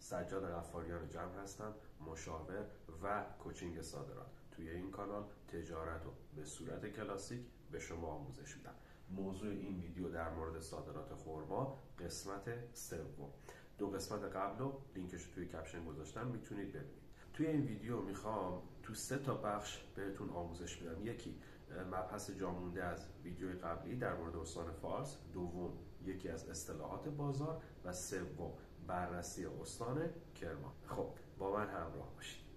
سجاد غفاریان جمع هستم، مشاور و کوچینگ صادرات. توی این کانال تجارت رو به صورت کلاسیک به شما آموزش میدم. موضوع این ویدیو در مورد صادرات خرما قسمت سوم. 2 قسمت قبل رو لینکش رو توی کپشن گذاشتم، میتونید ببینید. توی این ویدیو میخوام تو 3 تا بخش بهتون آموزش بدم. یکی مبحث جامونده از ویدیوی قبلی در مورد استان فارس، دوم یکی از اصطلاحات بازار و سوم بررسی استان کرمان. خب با من همراه باشید.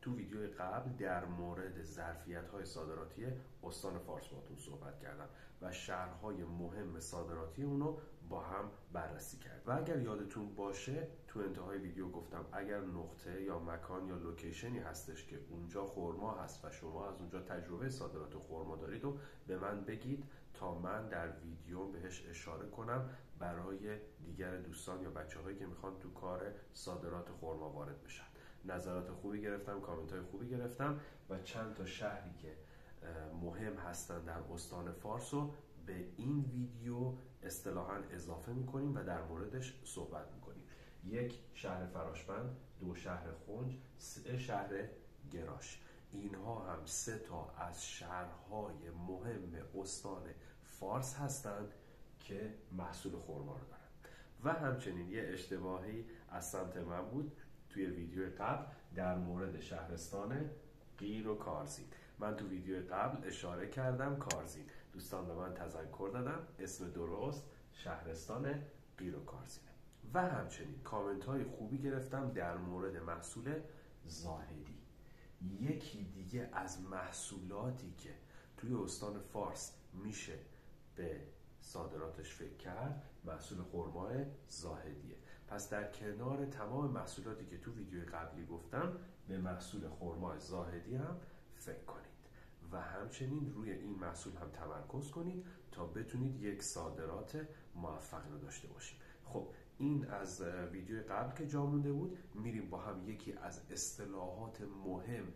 تو ویدیوی قبل در مورد ظرفیت‌های صادراتی استان فارس باهاتون صحبت کردم و شهرهای مهم صادراتی اونو با هم بررسی کردم. و اگر یادتون باشه تو انتهای ویدیو گفتم اگر نقطه یا مکان یا لوکیشنی هستش که اونجا خرما هست و شما از اونجا تجربه صادرات خرما دارید و به من بگید تا من در ویدیو بهش اشاره کنم برای دیگر دوستان یا بچه‌هایی که میخوان تو کار صادرات خرما وارد بشن. نظرات خوبی گرفتم، کامنت های خوبی گرفتم و چند تا شهری که مهم هستن در استان فارس رو به این ویدیو اصطلاحاً اضافه میکنیم و در موردش صحبت میکنیم. 1 شهر فراشبند، 2 شهر خنج، 3 شهر گراش. اینها هم 3 تا از شهرهای مهم استان فارس هستند که محصول خرما رو دارن. و همچنین یه اشتباهی از سمت من بود توی ویدیو قبل در مورد شهرستان قیر و کارزین. من تو ویدیو قبل اشاره کردم کارزین، دوستان به من تذکر دادن اسم درست شهرستان قیر و کارزینه. و همچنین کامنت های خوبی گرفتم در مورد محصول زاهدی. یکی دیگه از محصولاتی که توی استان فارس میشه به صادراتش فکر کرد محصول خرمای زاهدیه. پس در کنار تمام محصولاتی که تو ویدیوی قبلی گفتم به محصول خرمای زاهدی هم فکر کنید و همچنین روی این محصول هم تمرکز کنید تا بتونید یک صادرات موفقی رو داشته باشید. خب این از ویدیوی قبل که جا مونده بود. میریم با هم یکی از اصطلاحات مهم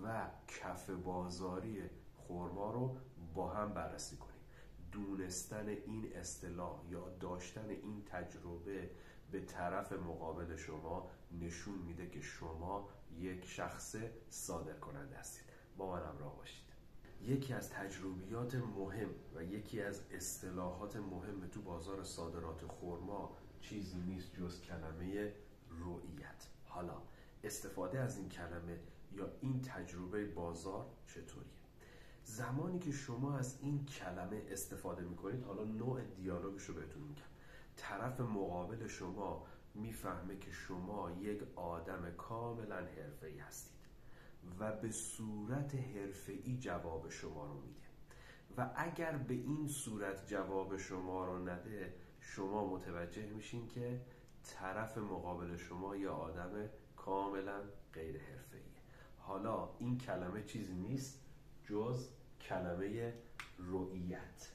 و کف بازاری خرما رو با هم بررسی کنیم. دونستن این اصطلاح یا داشتن این تجربه به طرف مقابل شما نشون میده که شما یک شخص صادر کننده هستید. با من همراه باشید. یکی از تجربیات مهم و یکی از اصطلاحات مهم تو بازار صادرات خرما چیزی نیست جز کلمه رؤیت. حالا استفاده از این کلمه یا این تجربه بازار چطوریه؟ زمانی که شما از این کلمه استفاده میکنید، حالا نوع دیالوگش رو بهتون میگم، طرف مقابل شما میفهمه که شما یک آدم کاملا حرفه‌ای هستید و به صورت حرفه‌ای جواب شما رو میده و اگر به این صورت جواب شما رو نده شما متوجه میشین که طرف مقابل شما یه آدم کاملا غیر حرفه‌ایه. حالا این کلمه چیزی نیست جز کلمه رؤیت.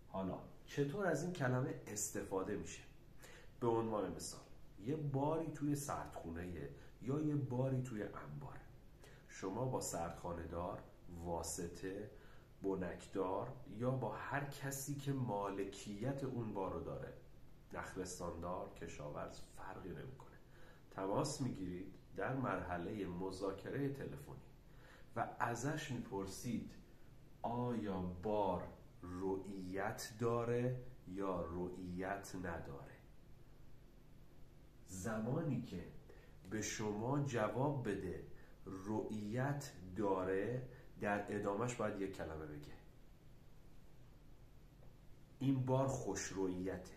حالا چطور از این کلمه استفاده میشه؟ به عنوان مثال یه باری توی سردخونه یا یه باری توی انباره. شما با سردخانه دار، واسطه، بنکدار یا با هر کسی که مالکیت اون بارو داره، نخلستاندار، کشاورز، فرقی نمیکنه، تماس میگیرید در مرحله مذاکره تلفنی و ازش میپرسید آیا بار رؤیت داره یا رؤیت نداره. زمانی که به شما جواب بده رؤیت داره، در ادامهش باید یک کلمه بگه این بار خوش رؤیته.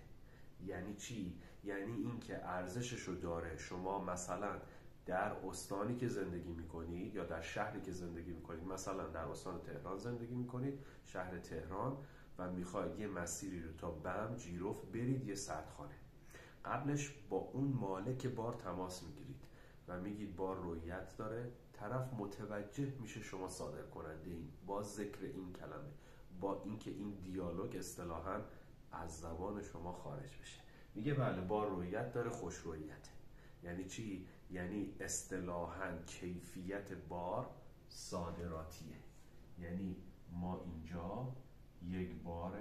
یعنی چی؟ یعنی این که ارزششو داره. شما مثلا در استانی که زندگی میکنید یا در شهری که زندگی میکنید، مثلا در استان تهران زندگی میکنید، شهر تهران، و میخواید یه مسیری رو تا بم جیروف برید یه سردخانه، قبلش با اون مالک بار تماس میگیرید و میگید بار رؤیت داره. طرف متوجه میشه شما صادر کننده این با ذکر این کلمه، با اینکه این دیالوگ اصطلاحاً از زبان شما خارج بشه. میگه بله بار رؤیت داره، خوش رؤیته. یعنی چی؟ یعنی اصطلاحاً کیفیت بار صادراتیه. یعنی ما اینجا یک بار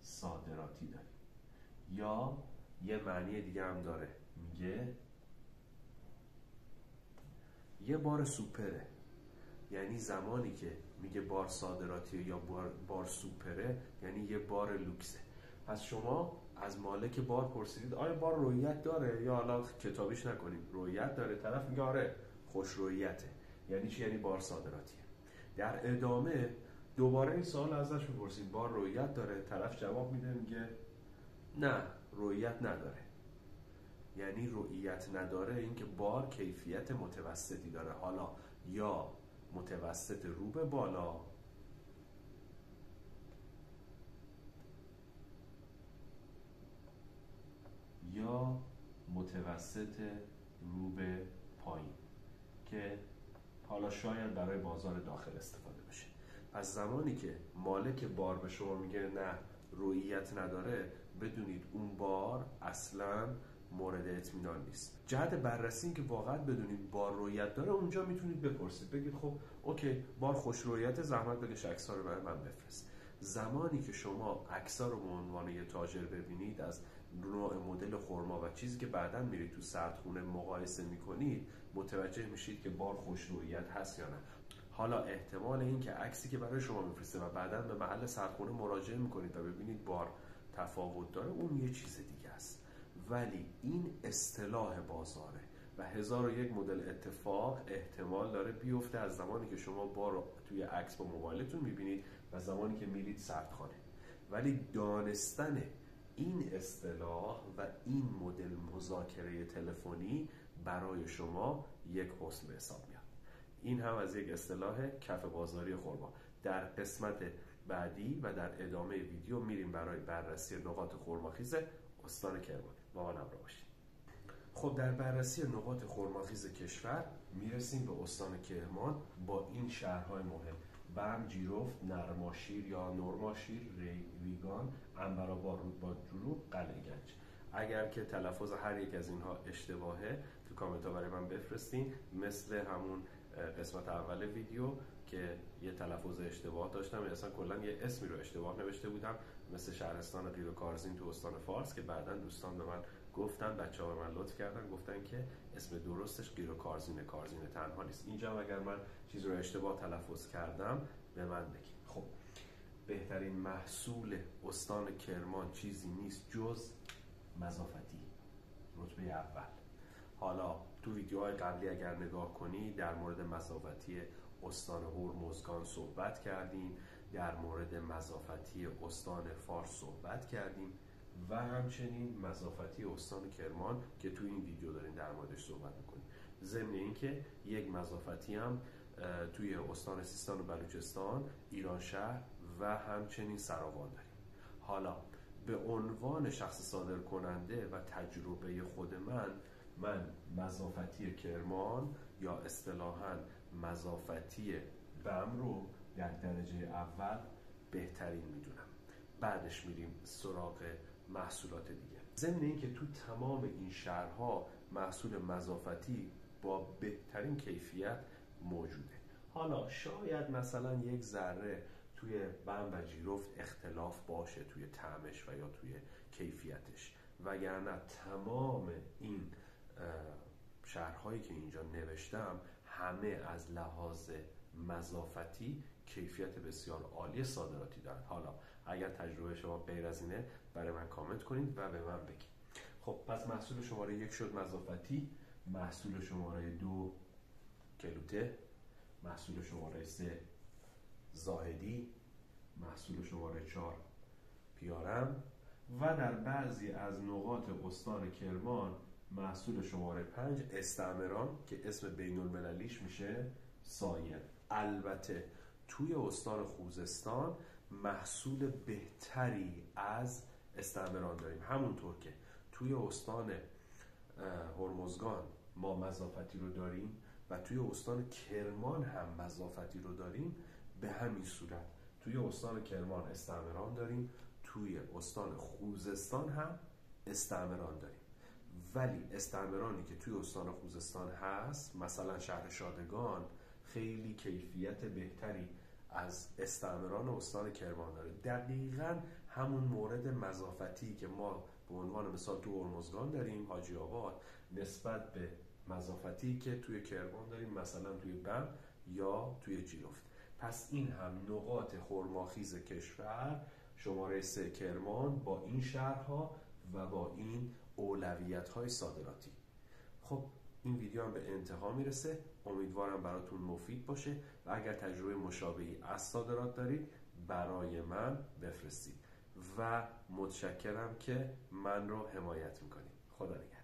صادراتی داریم. یا یه معنی دیگه هم داره، میگه یه بار سوپره، یعنی زمانی که میگه بار صادراتی یا بار سوپره یعنی یه بار لوکسه. پس شما از مالک بار پرسیدید آیا بار رویت داره، یا حالا کتابیش نکنیم رویت داره، طرف میگه آره خوش رویته. یعنی چی؟ یعنی بار صادراتیه. در ادامه دوباره این سوال ازش میپرسید بار رویت داره، طرف جواب میده میگه نه رویت نداره. یعنی رویت نداره این که بار کیفیت متوسطی داره، حالا یا متوسط رو به بالا یا متوسط رو به پایین، که حالا شاید برای بازار داخل استفاده بشه. پس زمانی که مالک بار به شما میگه نه رویت نداره، بدونید اون بار اصلا مورد اطمینان نیست. جهت بررسی این که واقعا بدونید بار رویت داره، اونجا میتونید بپرسید، بگید خب اوکی بار خوش رویت، زحمت بکش عکس‌ها رو برای من بفرست. زمانی که شما عکس‌ها رو به عنوان یه تاجر ببینید از نوع مدل خرما و چیزی که بعداً میرید تو سردخونه مقایسه میکنید، متوجه میشید که بار خوش رویت هست یا نه. حالا احتمال این که عکسی که برای شما میفرسته و بعداً به محل سردخونه مراجعه میکنید و ببینید بار تفاوت داره، اون یه چیز دیگه است. ولی این اصطلاح بازاره و 1001 مدل اتفاق احتمال داره بیفته از زمانی که شما بار رو توی عکس با موبایلتون میبینید و زمانی که میرید سردخانه. ولی دانستن این اصطلاح و این مدل مذاکره تلفنی برای شما یک حسن به حساب میاد. این هم از یک اصطلاح کف بازاری خرما. در قسمت بعدی و در ادامه ویدیو میریم برای بررسی نقاط خرماخیز استان کرمان. با من همراه باشید. خب در بررسی نقاط خرماخیز کشور میرسیم به استان کرمان با این شهرهای مهم: بم، جیرفت، نرماشیر یا نرماشیر، ریگان، انبرآباد، رودبادجورو، قلعه گنج. اگر که تلفظ هر یک از اینها اشتباهه تو کامنت ها برای من بفرستین، مثل همون قسمت اول ویدیو که یه تلفظ اشتباه داشتم، اصلا کلا یه اسمی رو اشتباه نوشته بودم، مثل شهرستان قیر و کارزین تو استان فارس، که بعداً دوستان به من گفتن، بچه‌ها به من لطف کردن گفتن که اسم درستش قیر و کارزینه، کارزینه تنها نیست. اینجا اگر من چیز رو اشتباه تلفظ کردم به من بگید. خب بهترین محصول استان کرمان چیزی نیست جز مضافتی، رتبه اول. حالا تو ویدیوهای قبلی اگر نگاه کنی در مورد مضافتی استان هرمزگان صحبت کردیم، در مورد مضافتی استان فارس صحبت کردیم و همچنین مضافتی استان کرمان که تو این ویدیو داریم در موردش صحبت میکنیم. ضمن اینکه یک مضافتی هم توی استان سیستان و بلوچستان، ایرانشهر و همچنین سراوان داریم. حالا به عنوان شخص صادر کننده و تجربه خود من مضافتی کرمان یا اصطلاحاً مضافتی بم رو در درجه اول بهترین میدونم. بعدش میریم سراغ محصولات دیگه. ضمن اینکه تو تمام این شهرها محصول مضافتی با بهترین کیفیت موجوده. حالا شاید مثلا یک ذره توی بم و جیرفت اختلاف باشه توی طعمش و یا توی کیفیتش، وگرنه تمام این شهرهایی که اینجا نوشتم همه از لحاظ مضافتی کیفیت بسیار عالی صادراتی دارن. حالا اگر تجربه شما غیر از اینه برای من کامنت کنید و به من بگید. خب پس محصول شماره 1 شد مضافتی، محصول شماره 2 کلوته، محصول شماره 3 زاهدی، محصول شماره 4 پیارم و در بعضی از نقاط استان کرمان محصول شماره 5 استعمران که اسم بین المللیش میشه سایر. البته توی استان خوزستان محصول بهتری از استعمران داریم، همونطور که توی استان هرمزگان ما مضافتی رو داریم و توی استان کرمان هم مضافتی رو داریم. به همین صورت توی استان کرمان استعمران داریم، توی استان خوزستان هم استعمران داریم. ولی استعمرانی که توی استان خوزستان هست، مثلا شهر شادگان، خیلی کیفیت بهتری از استعمران استان کرمان داره. دقیقاً همون مورد مضافتی که ما به عنوان مثال تو هرمزگان داریم، حاجی آباد، نسبت به مسافتی که توی کرمان داریم، مثلا توی بم یا توی جیرفت. پس این هم نقاط خرماخیز کشور، شماره 3 کرمان با این شهرها و با این اولویت‌های صادراتی. خب این ویدیو هم به انتها میرسه، امیدوارم براتون مفید باشه و اگر تجربه مشابهی از صادرات دارید برای من بفرستید و متشکرم که من رو حمایت میکنید. خدا نگهدار.